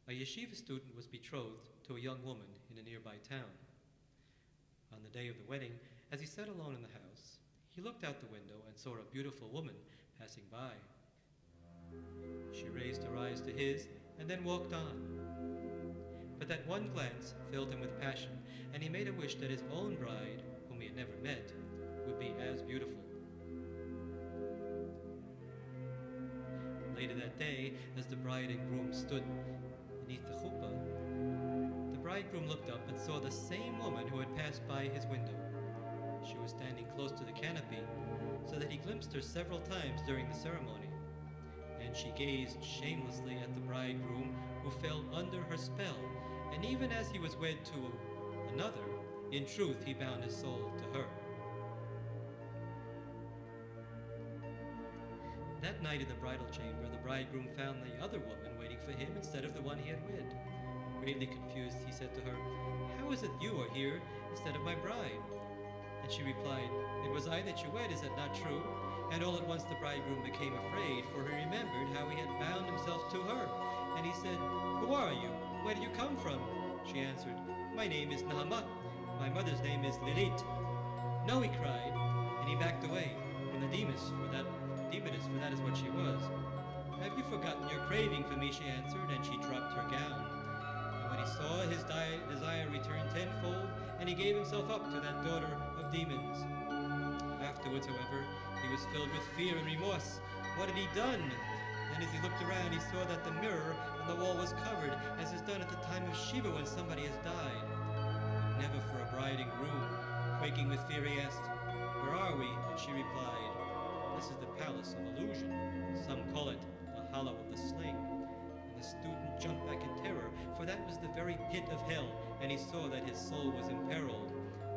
A yeshiva student was betrothed to a young woman in a nearby town. On the day of the wedding, as he sat alone in the house, he looked out the window and saw a beautiful woman passing by. She raised her eyes to his and then walked on. But that one glance filled him with passion, and he made a wish that his own bride, whom he had never met, would be as beautiful. Later that day, as the bride and groom stood beneath the chuppah, the bridegroom looked up and saw the same woman who had passed by his window. She was standing close to the canopy, so that he glimpsed her several times during the ceremony. And she gazed shamelessly at the bridegroom, who fell under her spell, and even as he was wed to another, in truth he bound his soul to her. That night in the bridal chamber, the bridegroom found the other woman waiting for him instead of the one he had wed. Greatly confused, he said to her, "How is it you are here instead of my bride?" And she replied, "It was I that you wed, is that not true?" And all at once the bridegroom became afraid, for he remembered how he had bound himself to her. And he said, "Who are you? Where do you come from?" She answered, "My name is Nahama. My mother's name is Lilit." "No," he cried, and he backed away from the demoness, for that is what she was. "Have you forgotten your craving for me?" she answered, and she dropped her gown. And when he saw his desire return tenfold, and he gave himself up to that daughter of demons. Afterwards, however, he was filled with fear and remorse. What had he done? Then as he looked around, he saw that the mirror on the wall was covered, as is done at the time of Shiva when somebody has died. But never for a bride and groom. Quaking with fear, he asked, "Where are we?" And she replied, "This is the palace of illusion. Some call it the hollow of the sling." And the student jumped back in terror, for that was the very pit of hell, and he saw that his soul was imperiled.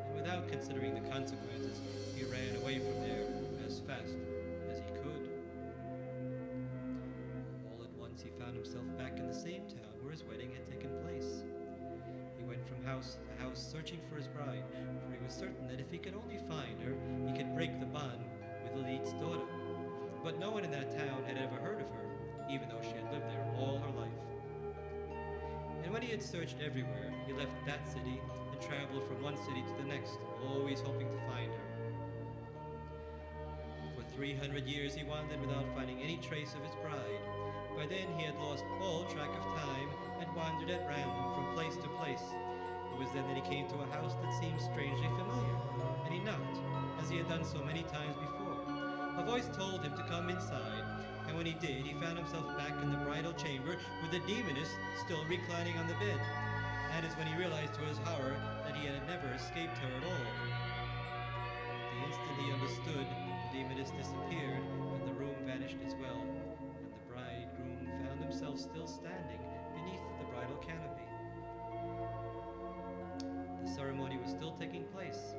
And without considering the consequences, he ran away from there as fast as he could. All at once he found himself back in the same town where his wedding had taken place. He went from house to house searching for his bride, for he was certain that if he could only find her, he could break the bond with Lilith's daughter. But no one in that town had ever heard of her, even though she had lived there all her life. And when he had searched everywhere, he left that city and traveled from one city to the next, always hoping to find her. For 300 years he wandered without finding any trace of his bride. By then he had lost all track of time and wandered at random from place to place. It was then that he came to a house that seemed strangely familiar, and he knocked, as he had done so many times before. A voice told him to come inside, and when he did, he found himself back in the bridal chamber with the demoness still reclining on the bed. That is when he realized to his horror that he had never escaped her at all. The instant he understood, the demoness disappeared, and the room vanished as well, and the bridegroom found himself still standing beneath the bridal canopy. The ceremony was still taking place,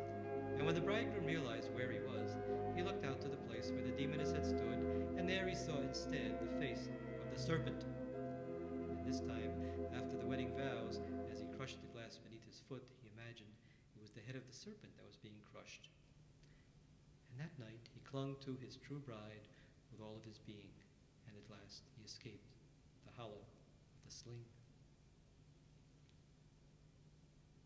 and when the bridegroom realized where he was, he looked out to the place where the demoness had stood, and there he saw instead the face of the serpent. And this time, after the wedding vows, as he crushed the glass beneath his foot, he imagined it was the head of the serpent that was being crushed. And that night he clung to his true bride with all of his being, and at last he escaped the hollow of the sling.